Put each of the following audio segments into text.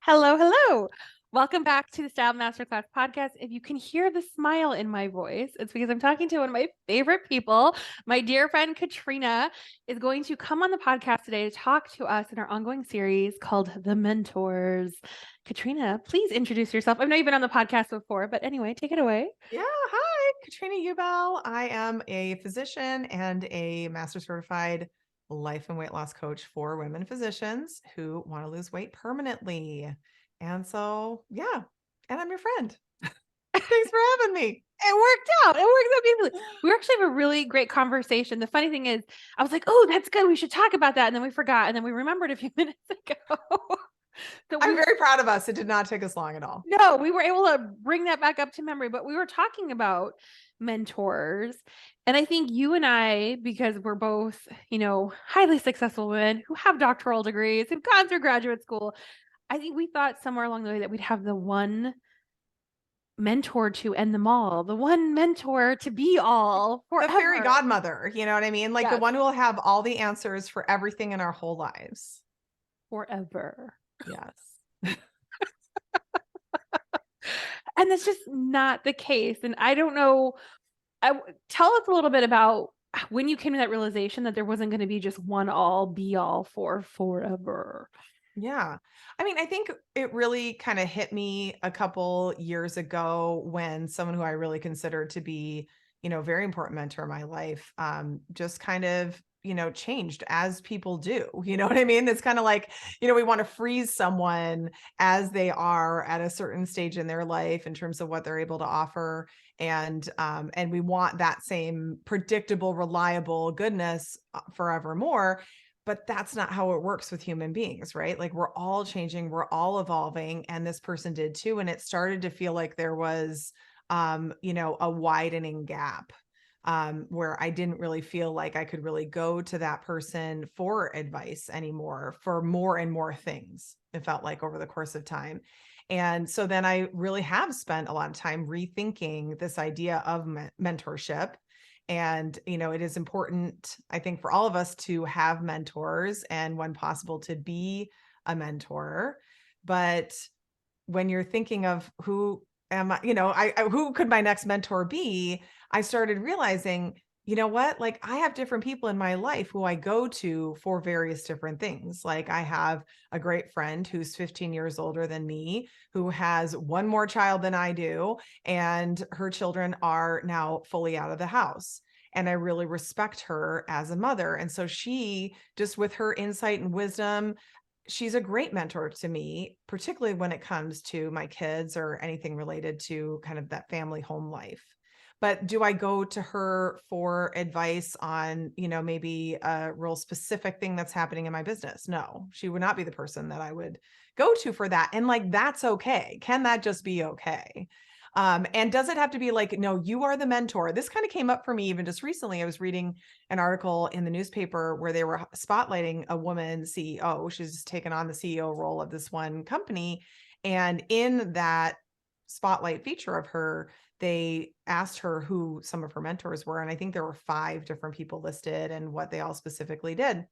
Hello, hello. Welcome back to the Style Masterclass Podcast. If you can hear the smile in my voice, it's because I'm talking to one of my favorite people. My dear friend Katrina is going to come on the podcast today to talk to us in our ongoing series called The Mentors. Katrina, please introduce yourself. I know you've been on the podcast before, but anyway, take it away. Yeah, hi, Katrina Ubell. I am a physician and a master certified life and weight loss coach for women physicians who want to lose weight permanently. And so, yeah, and I'm your friend. Thanks for having me. It worked out. It worked out beautifully. We actually have a really great conversation. The funny thing is, I was like, oh, that's good. We should talk about that. And then we forgot. And then we remembered a few minutes ago. So I'm very proud of us. It did not take us long at all. no, we were able to bring that back up to memory, but we were talking about mentors. And I think you and I, because we're both, highly successful women who have doctoral degrees, who've gone through graduate school, I think we thought somewhere along the way that we'd have the one mentor to end them all, the one mentor to be all forever. The fairy godmother, you know what I mean? Like the Yes. one who will have all the answers for everything in our whole lives. Forever. Yes. And that's just not the case. And I don't know. Tell us a little bit about when you came to that realization that there wasn't going to be just one all be all for forever. Yeah. I mean, I think it really kind of hit me a couple years ago when someone who I really considered to be, very important mentor in my life, just kind of, changed as people do. You know what I mean? It's kind of like, we want to freeze someone as they are at a certain stage in their life in terms of what they're able to offer. And we want that same predictable, reliable goodness forevermore. But that's not how it works with human beings, right? Like we're all changing, we're all evolving, and this person did too. And it started to feel like there was, a widening gap where I didn't really feel like I could really go to that person for advice anymore for more and more things. It felt like over the course of time. And so then I really have spent a lot of time rethinking this idea of mentorship. And, it is important, I think, for all of us to have mentors and when possible to be a mentor. But when you're thinking of who am I, who could my next mentor be? I started realizing, you know what, like I have different people in my life who I go to for various different things. Like I have a great friend who's 15 years older than me, who has one more child than I do, and her children are now fully out of the house. And I really respect her as a mother. And so she, just with her insight and wisdom, she's a great mentor to me, particularly when it comes to my kids or anything related to kind of that family home life. But do I go to her for advice on, maybe a real specific thing that's happening in my business? No, she would not be the person that I would go to for that. And like, that's okay. Can that just be okay? And does it have to be like, no, you are the mentor? This kind of came up for me even just recently. I was reading an article in the newspaper where they were spotlighting a woman CEO. She's taken on the CEO role of this one company. And in that spotlight feature of her, they asked her who some of her mentors were. And I think there were 5 different people listed and what they all specifically did.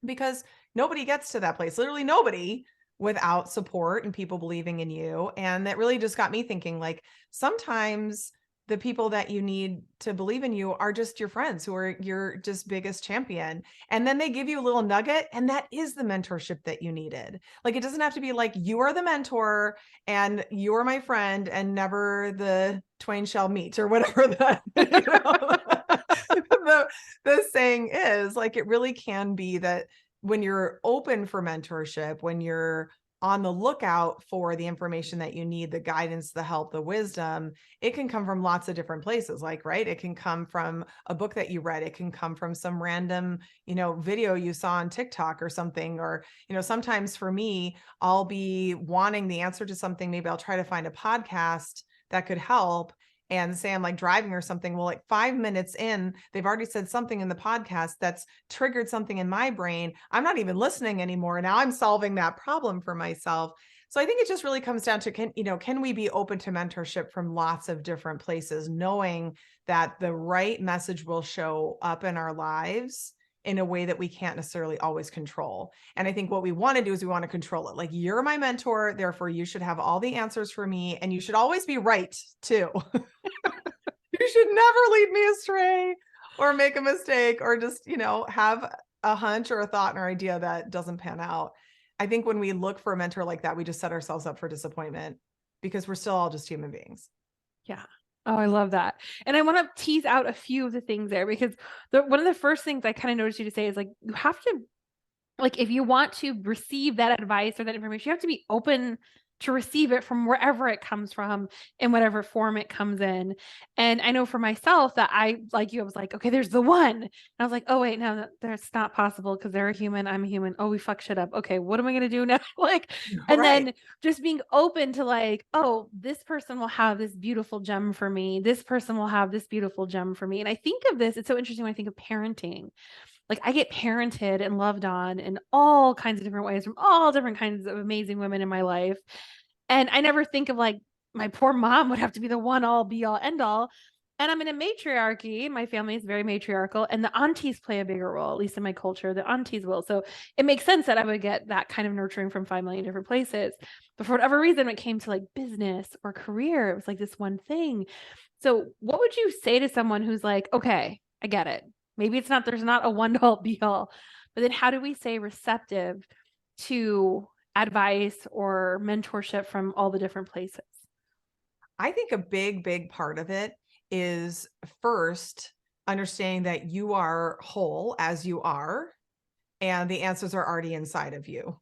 Because nobody gets to that place, literally nobody, without support and people believing in you. And that really just got me thinking, like, sometimes the people that you need to believe in you are just your friends who are your just biggest champion. And then they give you a little nugget, and that is the mentorship that you needed. Like, it doesn't have to be like you are the mentor and you're my friend and never the twain shall meet or whatever the saying is. Like, it really can be that when you're open for mentorship, when you're on the lookout for the information that you need, the guidance, the help, the wisdom, it can come from lots of different places. Like, right, it can come from a book that you read. It can come from some random, video you saw on TikTok or something. Or, sometimes for me, I'll be wanting the answer to something. Maybe I'll try to find a podcast that could help. And say I'm like driving or something. Well, like 5 minutes in, they've already said something in the podcast that's triggered something in my brain. I'm not even listening anymore. Now I'm solving that problem for myself. So I think it just really comes down to, can we be open to mentorship from lots of different places, knowing that the right message will show up in our lives in a way that we can't necessarily always control. And I think what we want to do is we want to control it. Like, you're my mentor, therefore you should have all the answers for me, and you should always be right too. You should never lead me astray or make a mistake or just, have a hunch or a thought or idea that doesn't pan out. I think when we look for a mentor like that, we just set ourselves up for disappointment because we're still all just human beings. Yeah. Oh, I love that. And I want to tease out a few of the things there, because one of the first things I kind of noticed you to say is like, you have to, like, if you want to receive that advice or that information, you have to be open to receive it from wherever it comes from, in whatever form it comes in. And I know for myself that I, like you, I was like, okay, there's the one. And I was like, oh wait, no, that's not possible because they're a human, I'm a human. Oh, we fuck shit up. Okay, what am I gonna do now? Like, and Right. then just being open to like, oh, this person will have this beautiful gem for me. This person will have this beautiful gem for me. And I think of this, it's so interesting when I think of parenting. Like, I get parented and loved on in all kinds of different ways from all different kinds of amazing women in my life. And I never think of like my poor mom would have to be the one all be all end all. And I'm in a matriarchy. My family is very matriarchal, and the aunties play a bigger role, at least in my culture. The aunties will. So it makes sense that I would get that kind of nurturing from 5 million different places. But for whatever reason, when it came to like business or career, it was like this one thing. So what would you say to someone who's like, okay, I get it. Maybe it's not, there's not a one all be all, but then how do we stay receptive to advice or mentorship from all the different places? I think a big, big part of it is first understanding that you are whole as you are, and the answers are already inside of you.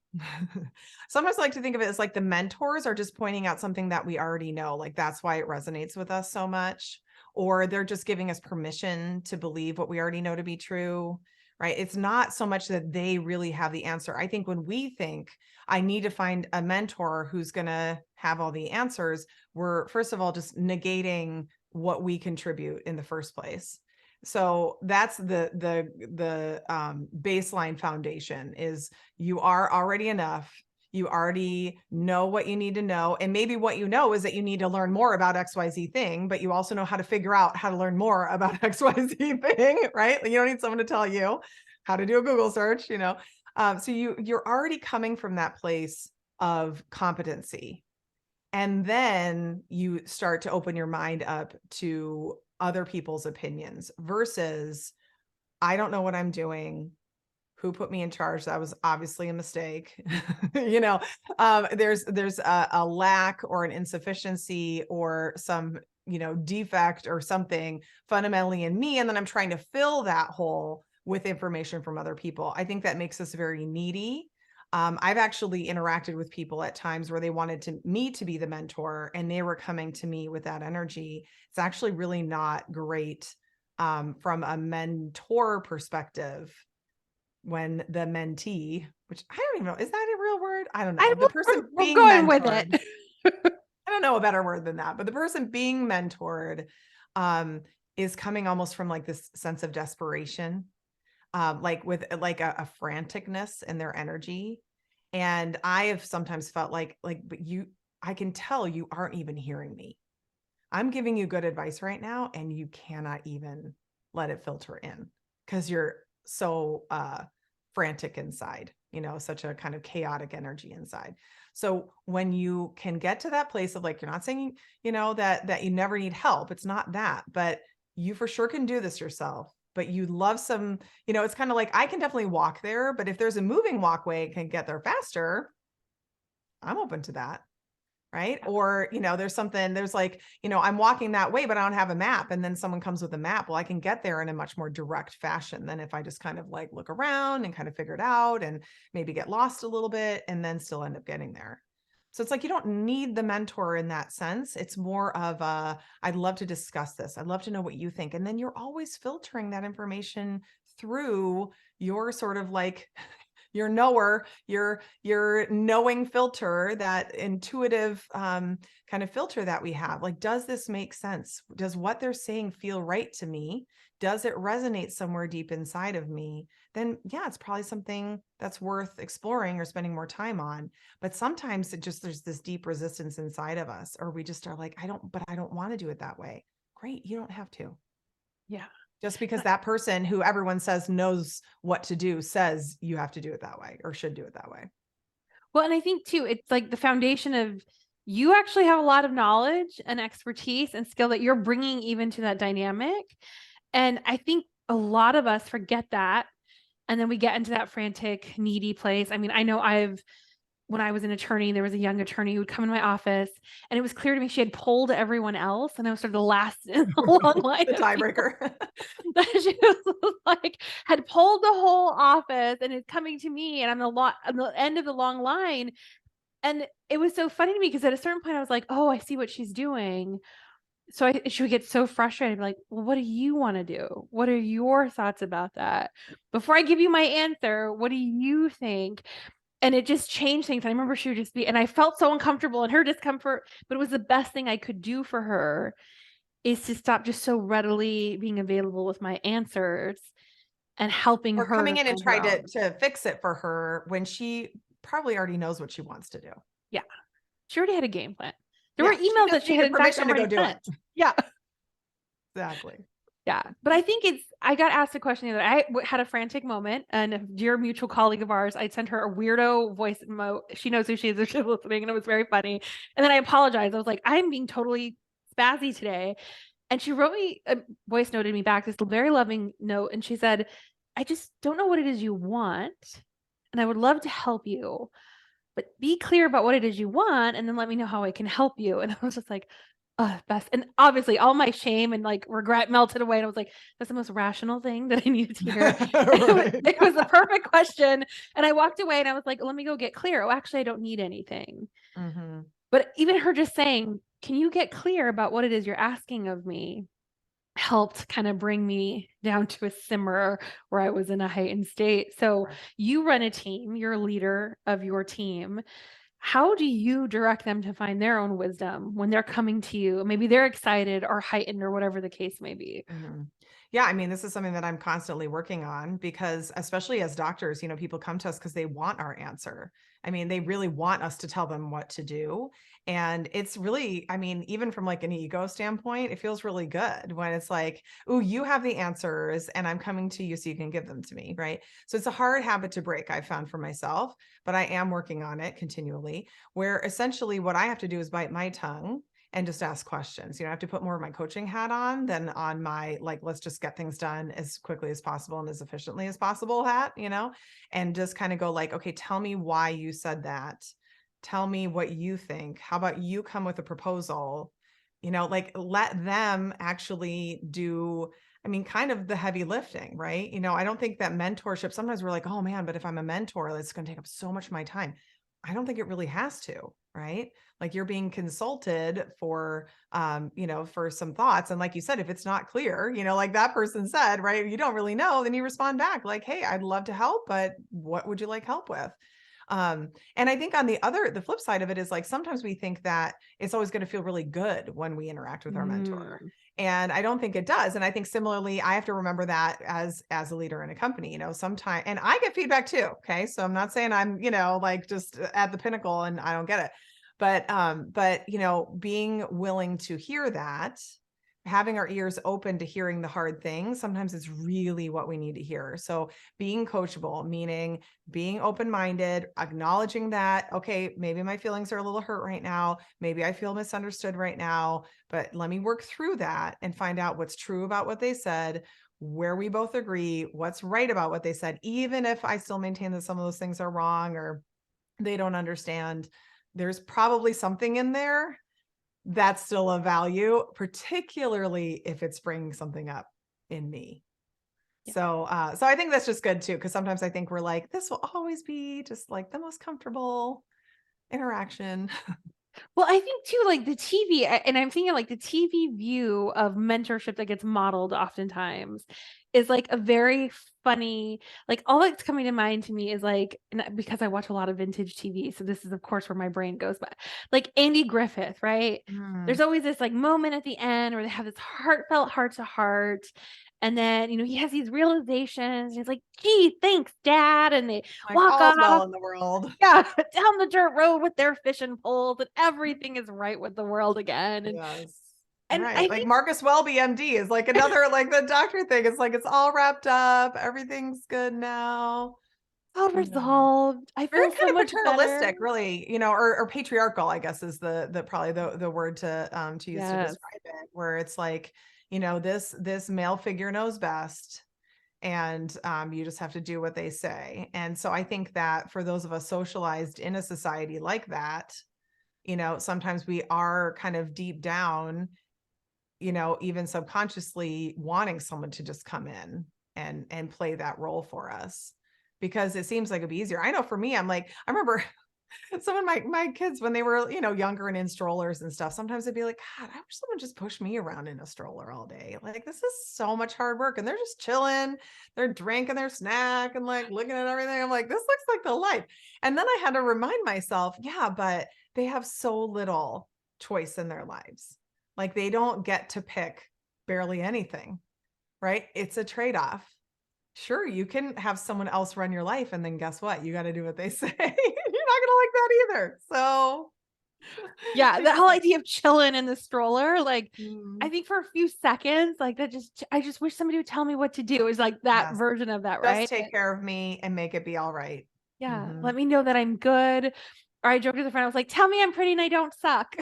Sometimes I like to think of it as like the mentors are just pointing out something that we already know. Like, that's why it resonates with us so much. Or they're just giving us permission to believe what we already know to be true, right? It's not so much that they really have the answer. I think when we think, I need to find a mentor who's going to have all the answers, we're first of all just negating what we contribute in the first place. So that's the baseline foundation is you are already enough. You already know what you need to know. And maybe what you know is that you need to learn more about XYZ thing, but you also know how to figure out how to learn more about XYZ thing, right? You don't need someone to tell you how to do a Google search, So you're already coming from that place of competency. And then you start to open your mind up to other people's opinions versus, I don't know what I'm doing. Who put me in charge? That was obviously a mistake. There's a lack or an insufficiency or some, defect or something fundamentally in me. And then I'm trying to fill that hole with information from other people. I think that makes us very needy. I've actually interacted with people at times where they wanted me to be the mentor and they were coming to me with that energy. It's actually really not great from a mentor perspective when the mentee, which I don't even know, is that a real word? I don't know. The person We're being going with mentored, it. I don't know a better word than that, but the person being mentored is coming almost from like this sense of desperation, like with like a franticness in their energy. And I have sometimes felt but I can tell you aren't even hearing me. I'm giving you good advice right now, and you cannot even let it filter in because you're so frantic inside, such a kind of chaotic energy inside. So when you can get to that place of like, you're not saying, that you never need help. It's not that, but you for sure can do this yourself. But you love some, it's kind of like, I can definitely walk there, but if there's a moving walkway and can get there faster, I'm open to that. Right. Or, there's like, I'm walking that way, but I don't have a map. And then someone comes with a map. Well, I can get there in a much more direct fashion than if I just kind of like look around and kind of figure it out and maybe get lost a little bit and then still end up getting there. So it's like, you don't need the mentor in that sense. It's more of I'd love to discuss this. I'd love to know what you think. And then you're always filtering that information through your sort of like your knower, your knowing filter, that intuitive kind of filter that we have. Like, does this make sense? Does what they're saying feel right to me? Does it resonate somewhere deep inside of me? Then yeah, it's probably something that's worth exploring or spending more time on. But sometimes there's this deep resistance inside of us, or we just are like, I don't want to do it that way. Great. You don't have to. Yeah. Just because that person who everyone says knows what to do says you have to do it that way or should do it that way. Well, and I think too, it's like the foundation of you actually have a lot of knowledge and expertise and skill that you're bringing even to that dynamic. And I think a lot of us forget that. And then we get into that frantic, needy place. I mean, I know when I was an attorney, there was a young attorney who would come in my office, and it was clear to me she had polled everyone else, and I was sort of the last in the long line. The tiebreaker. That she was like, had polled the whole office and is coming to me, and I'm on the end of the long line. And it was so funny to me because at a certain point I was like, oh, I see what she's doing. So she would get so frustrated, like, well, what do you want to do? What are your thoughts about that? Before I give you my answer, what do you think? And it just changed things. I remember she would just be, and I felt so uncomfortable in her discomfort, but it was the best thing I could do for her is to stop just so readily being available with my answers and helping Or her coming to in and find her try own. to fix it for her when she probably already knows what she wants to do. Yeah. She already had a game plan. There were Yeah, she emails that just she had needed in fact permission to go already do it. sent. Yeah. Exactly. Yeah. But I think I got asked a question the other day. I had a frantic moment, and a dear mutual colleague of ours, I sent her a weirdo voice note. She knows who she is if she's listening, and it was very funny. And then I apologized. I was like, I'm being totally spazzy today. And she wrote me a voice noted me back, this very loving note. And she said, I just don't know what it is you want. And I would love to help you, but be clear about what it is you want. And then let me know how I can help you. And I was just like, oh, best. And obviously all my shame and like regret melted away. And I was like, that's the most rational thing that I needed to hear. Right. It was the perfect question. And I walked away and I was like, let me go get clear. Oh, actually, I don't need anything. Mm-hmm. But even her just saying, can you get clear about what it is you're asking of me? Helped kind of bring me down to a simmer where I was in a heightened state. So you run a team, you're a leader of your team. How do you direct them to find their own wisdom when they're coming to you? Maybe they're excited or heightened or whatever the case may be. Mm-hmm. Yeah, I mean, this is something that I'm constantly working on because, especially as doctors, people come to us because they want our answer. I mean, they really want us to tell them what to do. And it's really, I mean, even from like an ego standpoint, it feels really good when it's like, oh, you have the answers and I'm coming to you so you can give them to me. Right. So it's a hard habit to break, I've found for myself, but I am working on it continually, where essentially what I have to do is bite my tongue and just ask questions. I have to put more of my coaching hat on than on my, like, let's just get things done as quickly as possible and as efficiently as possible hat, and just kind of go like, okay, tell me why you said that. Tell me what you think. How about you come with a proposal? Like let them actually do, I mean, kind of the heavy lifting, right? I don't think that mentorship, sometimes we're like, oh man, but if I'm a mentor, it's going to take up so much of my time. I don't think it really has to, right? Like you're being consulted for, for some thoughts. And like you said, if it's not clear, like that person said, right, you don't really know, then you respond back like, hey, I'd love to help, but what would you like help with? And I think on the flip side of it is like, sometimes we think that it's always going to feel really good when we interact with our mentor. And I don't think it does. And I think similarly, I have to remember that as a leader in a company, sometimes, and I get feedback too. Okay. So I'm not saying I'm, like just at the pinnacle and I don't get it. But being willing to hear that, having our ears open to hearing the hard things, sometimes it's really what we need to hear. So being coachable, meaning being open-minded, acknowledging that, okay, maybe my feelings are a little hurt right now. Maybe I feel misunderstood right now, but let me work through that and find out what's true about what they said, where we both agree, what's right about what they said, even if I still maintain that some of those things are wrong or they don't understand. There's probably something in there that's still of value, particularly if it's bringing something up in me. Yeah. So I think that's just good too, because sometimes I think we're like, this will always be just like the most comfortable interaction. Well, I think too, like the TV, and I'm thinking like the TV view of mentorship that gets modeled oftentimes is like a very funny, like all that's coming to mind to me is like, because I watch a lot of vintage TV. So this is, of course, where my brain goes, but like Andy Griffith, right? There's always this like moment at the end where they have this heartfelt heart to heart. And then, he has these realizations. And he's like, gee, thanks, Dad. And they Like walk all's well off. in the world. Yeah, down the dirt road with their fishing poles, and everything is right with the world again. And Yes. And Right. I Like think Marcus Welby, MD, is like another, like the doctor thing. It's like, it's all wrapped up. Everything's good now. all I know. resolved. I Very feel so kind of much better. paternalistic, really, or patriarchal, I guess is the probably the word to use to Yes. describe it, where it's like, this male figure knows best, and you just have to do what they say. And so I think that for those of us socialized in a society like that, sometimes we are kind of deep down, even subconsciously wanting someone to just come in and play that role for us, because it seems like it'd be easier. I know for me, I'm like, I remember some of my kids when they were, younger and in strollers and stuff, sometimes they'd be like, God, I wish someone just pushed me around in a stroller all day. Like, this is so much hard work. And they're just chilling, they're drinking their snack and like looking at everything. I'm like, this looks like the life. And then I had to remind myself, yeah, but they have so little choice in their lives. Like, they don't get to pick barely anything, right? It's a trade-off. Sure, you can have someone else run your life, and then guess what? You got to do what they say. You're not going to like that either. So, Yeah, the whole idea of chilling in the stroller, like I mm, think for a few seconds, like I just wish somebody would tell me what to do. It was like that yes, version of that, just right? take care of me and make it be all right. Yeah, Mhm. let me know that I'm good. Or I joked with a friend, I was like, tell me I'm pretty and I don't suck.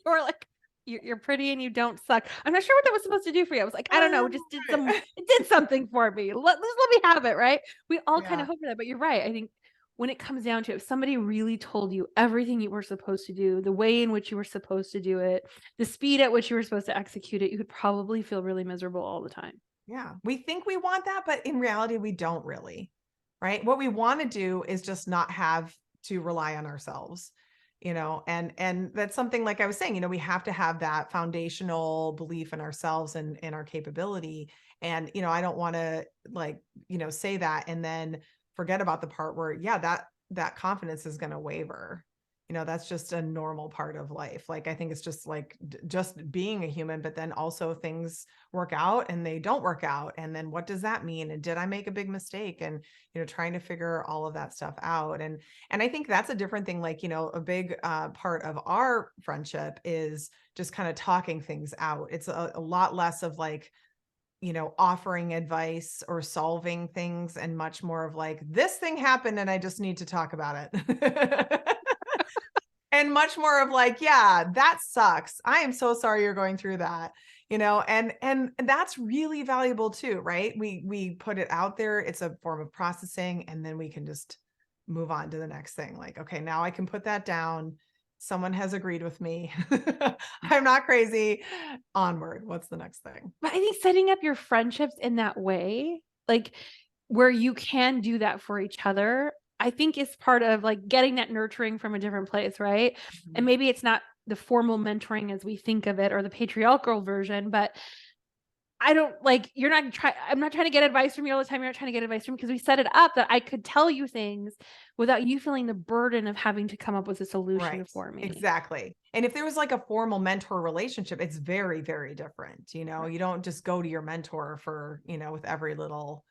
Or like, you're pretty and you don't suck. I'm not sure what that was supposed to do for you. I was like, I don't know, it just Right. it did something for me. Just let me have it, right? We all kind Yeah. of hope for that, but you're right. I think when it comes down to it, if somebody really told you everything you were supposed to do, the way in which you were supposed to do it, the speed at which you were supposed to execute it, you would probably feel really miserable all the time. Yeah. We think we want that, but in reality, we don't really. Right. What we want to do is just not have to rely on ourselves, and that's something, like I was saying, we have to have that foundational belief in ourselves and in our capability. And, I don't want to, like, say that and then forget about the part where, yeah, that confidence is going to waver. That's just a normal part of life. Like, I think it's just like just being a human, but then also things work out and they don't work out. And then what does that mean? And did I make a big mistake? And, trying to figure all of that stuff out. And I think that's a different thing. Like, a big part of our friendship is just kind of talking things out. It's a lot less of like, offering advice or solving things, and much more of like, this thing happened and I just need to talk about it. And much more of like, yeah, that sucks. I am so sorry you're going through that, and that's really valuable too, right? We put it out there. It's a form of processing, and then we can just move on to the next thing. Like, okay, now I can put that down. Someone has agreed with me. I'm not crazy. Onward. What's the next thing? But I think setting up your friendships in that way, like where you can do that for each other, I think is part of like getting that nurturing from a different place, right? And Mhm. maybe it's not the formal mentoring as we think of it or the patriarchal version, but I don't like I'm not trying to get advice from you all the time. You're not trying to get advice from me because we set it up that I could tell you things without you feeling the burden of having to come up with a solution Right. for me. Exactly. And if there was like a formal mentor relationship, it's very, very different. Right. You don't just go to your mentor for, with every little,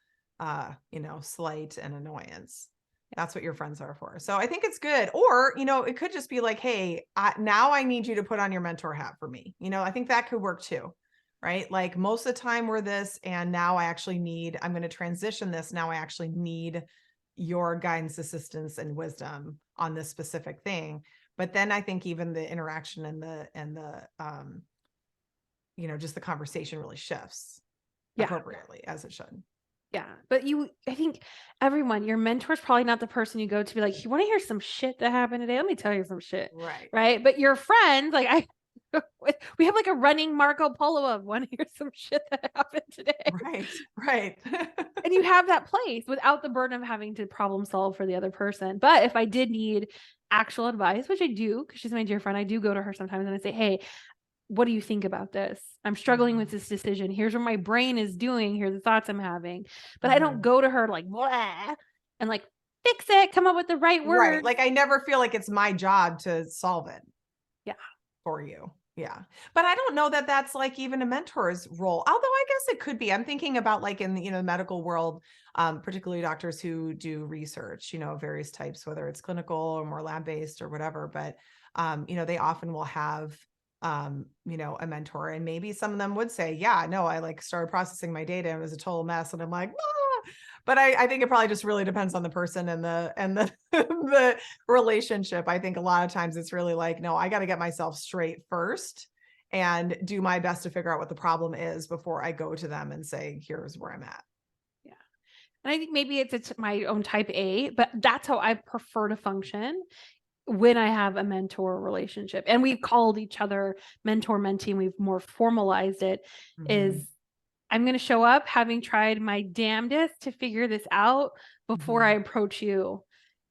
slight and annoyance. That's what your friends are for. So I think it's good. Or, it could just be like, hey, now I need you to put on your mentor hat for me. I think that could work too. Right. Like, most of the time we're this, and now I'm going to transition this. Now I actually need your guidance, assistance, and wisdom on this specific thing. But then I think even the interaction and just the conversation really shifts Yeah. appropriately, as it should. Yeah. But I think your mentor's probably not the person you go to be like, you want to hear some shit that happened today? Let me tell you some shit. Right. Right. But your friends, like we have like a running Marco Polo of want to hear some shit that happened today. Right. Right. And you have that place without the burden of having to problem solve for the other person. But if I did need actual advice, which I do, because she's my dear friend, I do go to her sometimes and I say, hey, what do you think about this? I'm struggling with Mhm. this decision. Here's what my brain is doing. Here's the thoughts I'm having. But I don't Mhm. go to her like, blah, and like, fix it, come up with the right Right. words. Like, I never feel like it's my job to solve it Yeah. for you. Yeah. But I don't know that that's like even a mentor's role. Although I guess it cod be. I'm thinking about like in the, medical world, particularly doctors who do research, various types, whether it's clinical or more lab based or whatever. But, they often will have a mentor. And maybe some of them would say, yeah, no, I like started processing my data and it was a total mess. And I'm like, ah. But I think it probably just really depends on the person and the the relationship. I think a lot of times it's really like, no, I got to get myself straight first and do my best to figure out what the problem is before I go to them and say, here's where I'm at. Yeah. And I think maybe it's my own type A, but that's how I prefer to function when I have a mentor relationship. And we've called each other mentor mentee, and we've more formalized it, is I'm going to show up having tried my damnedest to figure this out before I approach you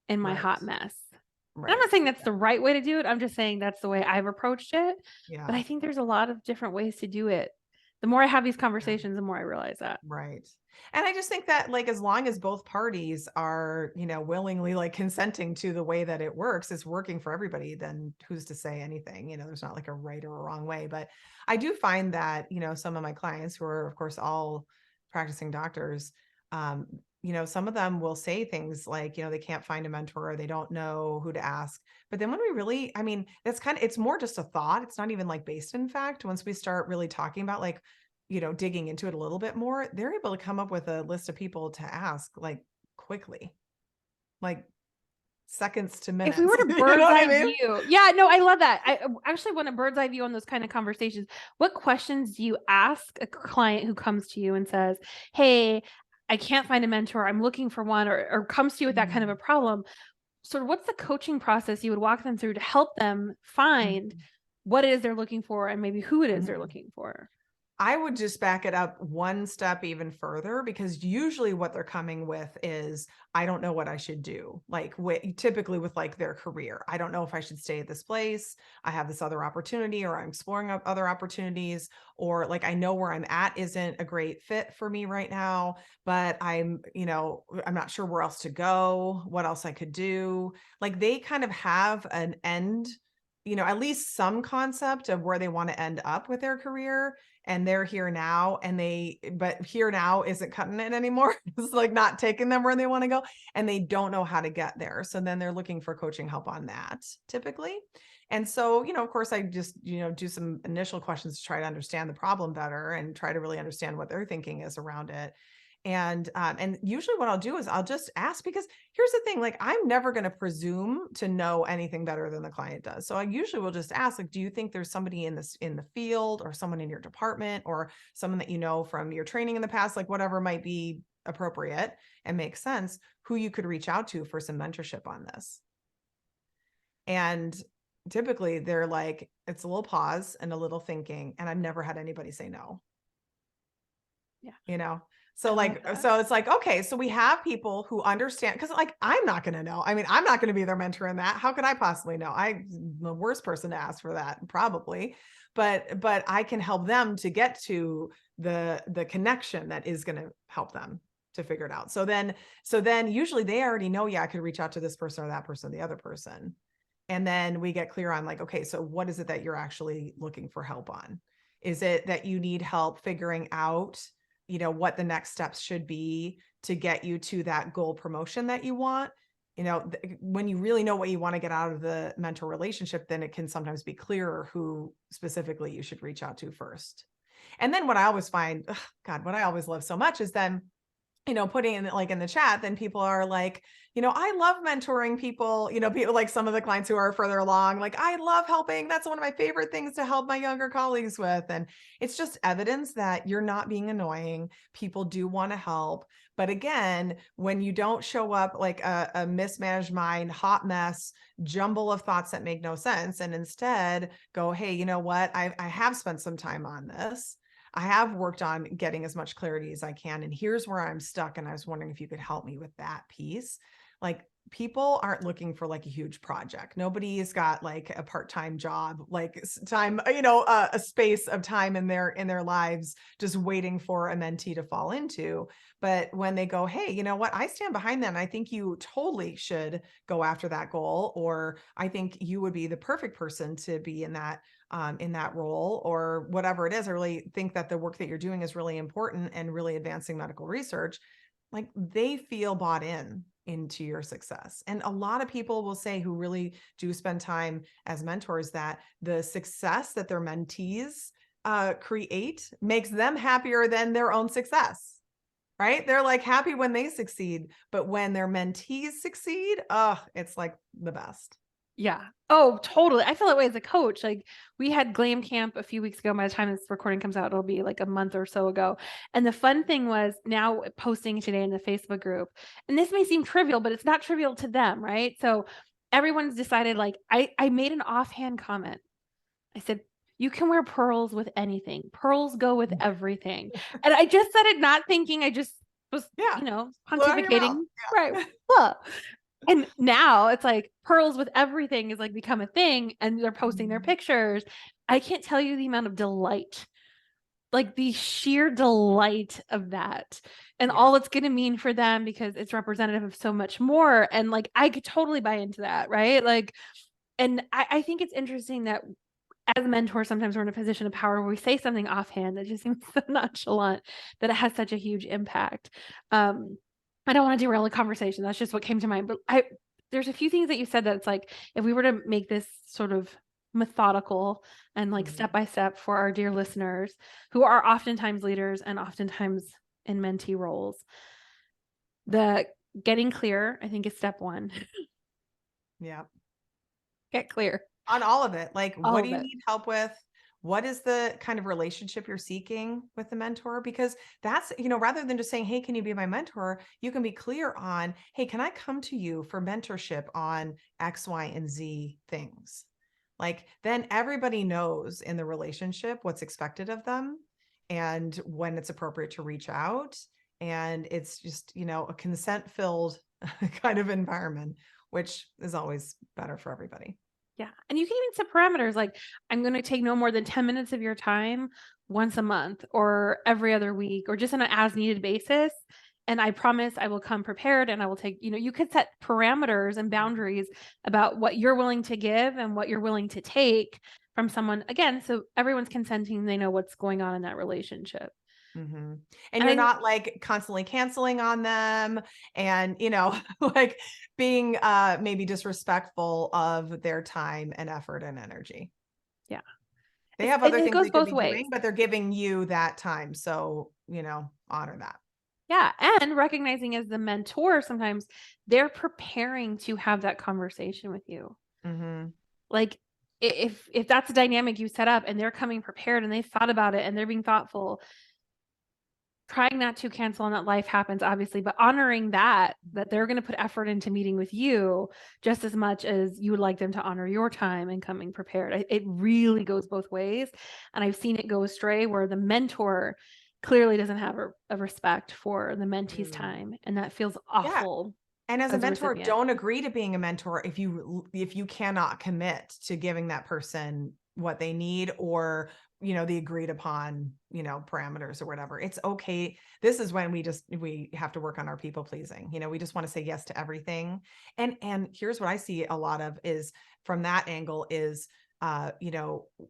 in my Right. hot mess. And I'm Right. not saying that's the right way to do it. I'm just saying that's the way I've approached it. But Yeah. I think there's a lot of different ways to do it. The more I have these Yeah. conversations, the more I realize that. Right. And I just think that like as long as both parties are, willingly like consenting to the way that it works, it's working for everybody, then who's to say anything? There's not like a right or a wrong way. But I do find that, some of my clients who are of course all practicing doctors, some of them will say things like, they can't find a mentor or they don't know who to ask. But then when we really, I mean, it's more just a thought. It's not even like based in fact. Once we start really talking about like, digging into it a little bit more, they're able to come up with a list of people to ask like quickly, like seconds to If we minutes. were to You know bird's what I eye mean? view, yeah, no, I love that. I actually want a bird's eye view on those kind of conversations. What questions do you ask a client who comes to you and says, hey, I can't find a mentor, I'm looking for one, or comes to you with that kind of a problem? So what's the coaching process you would walk them through to help them find what it is they're looking for and maybe who it is they're looking for? I would just back it up one step even further, because usually what they're coming with is, I don't know what I should do. Like typically with like their career, I don't know if I should stay at this place. I have this other opportunity, or I'm exploring other opportunities, or like I know where I'm at isn't a great fit for me right now, but I'm not sure where else to go, what else I could do. Like they kind of have an end, at least some concept of where they want to end up with their career, and they're here now, but here now isn't cutting it anymore. It's like not taking them where they want to go, and they don't know how to get there. So then they're looking for coaching help on that typically. And so, of course I just, do some initial questions to try to understand the problem better and try to really understand what their thinking is around it. And usually what I'll do is I'll just ask, because here's the thing, like I'm never going to presume to know anything better than the client does. So I usually will just ask, like, do you think there's somebody in the field, or someone in your department, or someone that you know from your training in the past, like whatever might be appropriate and makes sense, who you could reach out to for some mentorship on this? And typically they're like, it's a little pause and a little thinking, and I've never had anybody say no. Yeah. So so it's like, okay, so we have people who understand, because like I'm not going to know. I mean, I'm not going to be their mentor in that. How could I possibly know? I'm the worst person to ask for that, probably. But I can help them to get to the connection that is going to help them to figure it out. So then usually they already know, yeah, I could reach out to this person or that person, the other person. And then we get clear on like, okay, so what is it that you're actually looking for help on? Is it that you need help figuring out, what the next steps should be to get you to that goal promotion that you want? When you really know what you want to get out of the mentor relationship, then it can sometimes be clearer who specifically you should reach out to first. And then what I always find, God, what I always love so much is then, putting in like in the chat, then people are like, I love mentoring people, people like some of the clients who are further along, like, I love helping. That's one of my favorite things to help my younger colleagues with. And it's just evidence that you're not being annoying. People do want to help. But again, when you don't show up like a mismanaged mind, hot mess, jumble of thoughts that make no sense, and instead go, hey, you know what? I have spent some time on this. I have worked on getting as much clarity as I can, and here's where I'm stuck. And I was wondering if you could help me with that piece. Like people aren't looking for like a huge project. Nobody's got like a part-time job, like time, a space of time in their lives, just waiting for a mentee to fall into. But when they go, hey, you know what? I stand behind that. And I think you totally should go after that goal. Or I think you would be the perfect person to be in that role, or whatever it is. I really think that the work that you're doing is really important and really advancing medical research. Like they feel bought in, into your success. And a lot of people will say, who really do spend time as mentors, that the success that their mentees create makes them happier than their own success, right? They're like happy when they succeed, but when their mentees succeed, oh, it's like the best. Yeah. Oh, totally. I feel that way as a coach. Like we had Glam Camp a few weeks ago. By the time this recording comes out, it'll be like a month or so ago. And the fun thing was now posting today in the Facebook group, and this may seem trivial, but it's not trivial to them, right? So everyone's decided, like, I made an offhand comment. I said, you can wear pearls with anything. Pearls go with everything. And I just said it not thinking, I just was, Yeah. Blow out your pontificating. mouth. Right. Yeah. Well, and now it's like pearls with everything is like become a thing, and they're posting their pictures. I can't tell you the amount of delight, like the sheer delight of that, and all it's going to mean for them, because it's representative of so much more. And like, I could totally buy into that. Right. Like, and I think it's interesting that as a mentor, sometimes we're in a position of power where we say something offhand that just seems so nonchalant that it has such a huge impact. I don't want to derail the conversation. That's just what came to mind. But there's a few things that you said that it's like, if we were to make this sort of methodical and like step by step for our dear listeners who are oftentimes leaders and oftentimes in mentee roles, the getting clear, I think, is step one. Yeah. Get clear. On all of it. Like, All what do of you it. need help with? What is the kind of relationship you're seeking with the mentor? Because that's, rather than just saying, hey, can you be my mentor? You can be clear on, hey, can I come to you for mentorship on X, Y, and Z things? Like, then everybody knows in the relationship what's expected of them and when it's appropriate to reach out. And it's just, a consent filled kind of environment, which is always better for everybody. Yeah. And you can even set parameters like, I'm going to take no more than 10 minutes of your time once a month or every other week or just on an as needed basis. And I promise I will come prepared, and I will take, you could set parameters and boundaries about what you're willing to give and what you're willing to take from someone, again, so everyone's consenting, they know what's going on in that relationship. Mm-hmm. And And you're not like constantly canceling on them and, like being maybe disrespectful of their time and effort and energy. yeah, They have and other it things goes they could both be ways. doing, but they're giving you that time. So, honor that. Yeah. And recognizing as the mentor, sometimes they're preparing to have that conversation with you. Mm-hmm. Like, if that's a dynamic you set up and they're coming prepared and they've thought about it and they're being thoughtful, trying not to cancel on that, life happens, obviously, but honoring that they're going to put effort into meeting with you just as much as you would like them to honor your time and coming prepared. It really goes both ways. And I've seen it go astray where the mentor clearly doesn't have a respect for the mentee's time. And that feels Yeah. awful. And as a mentor, recipient. don't agree to being a mentor if you cannot commit to giving that person what they need or the agreed upon parameters or whatever. It's okay. This is when we have to work on our people pleasing. We just want to say yes to everything. And here's what I see a lot of is from that angle is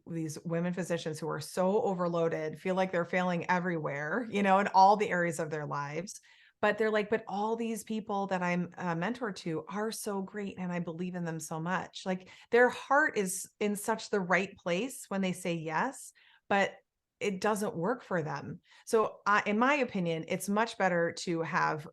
these women physicians who are so overloaded, feel like they're failing everywhere, in all the areas of their lives. But they're like, but all these people that I'm a mentor to are so great and I believe in them so much. Like their heart is in such the right place when they say yes, but it doesn't work for them. So in my opinion, it's much better to have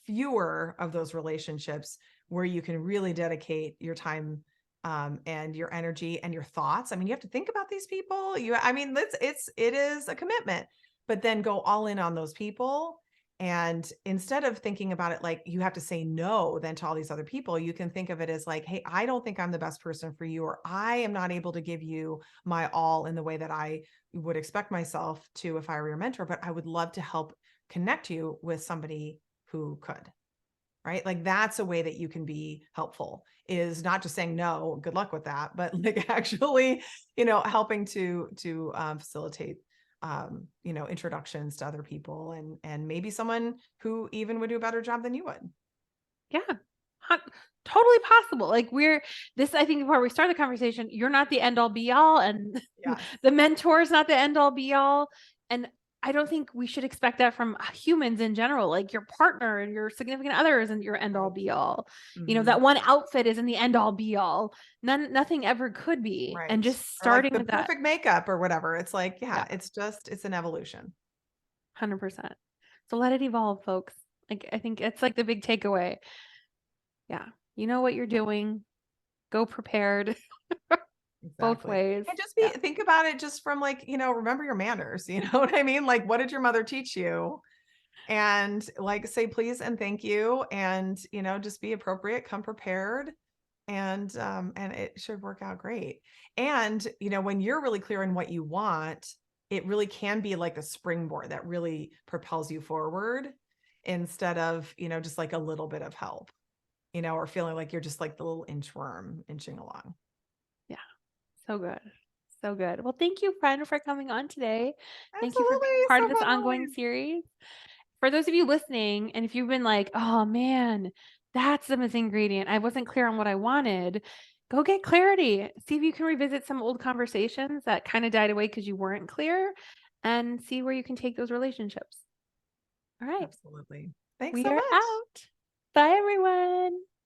fewer of those relationships where you can really dedicate your time and your energy and your thoughts. I mean, you have to think about these people. It is a commitment, but then go all in on those people. And instead of thinking about it like you have to say no then to all these other people, you can think of it as like, hey, I don't think I'm the best person for you, or I am not able to give you my all in the way that I would expect myself to if I were your mentor, but I would love to help connect you with somebody who could. Right? Like that's a way that you can be helpful, is not just saying no, good luck with that, but like actually, helping to facilitate introductions to other people and maybe someone who even would do a better job than you would. Yeah. Totally possible. Like I think before we start the conversation, you're not the end all be all, and Yes. the mentor is not the end all be all. And I don't think we should expect that from humans in general, like your partner and your significant other isn't your end all Right. be all. Mhm. That one outfit isn't the end all be all. Nothing ever could be. And Right. just Or like starting the with that. perfect makeup or whatever. It's like, yeah, Yeah, it's an evolution. 100%. So let it evolve, folks. Like, I think it's like the big takeaway. Yeah. You know what you're doing. Go prepared both Exactly. ways. And just Yeah. think about it just from like, remember your manners, you know what I mean? Like, what did your mother teach you? And like, say please and thank you, and just be appropriate, come prepared, and it should work out great. And when you're really clear on what you want, it really can be like a springboard that really propels you forward, instead of just like a little bit of help, or feeling like you're just like the little inchworm inching along. Yeah. So good. So good. Well, thank you, friend, for coming on today. Thank you for being Absolutely. part of So this fun ongoing always. series. For those of you listening, and if you've been like, oh man, that's the missing ingredient, I wasn't clear on what I wanted, go get clarity. See if you can revisit some old conversations that kind of died away because you weren't clear, and see where you can take those relationships. All right, Absolutely. Thanks we so are much. out. Bye, everyone.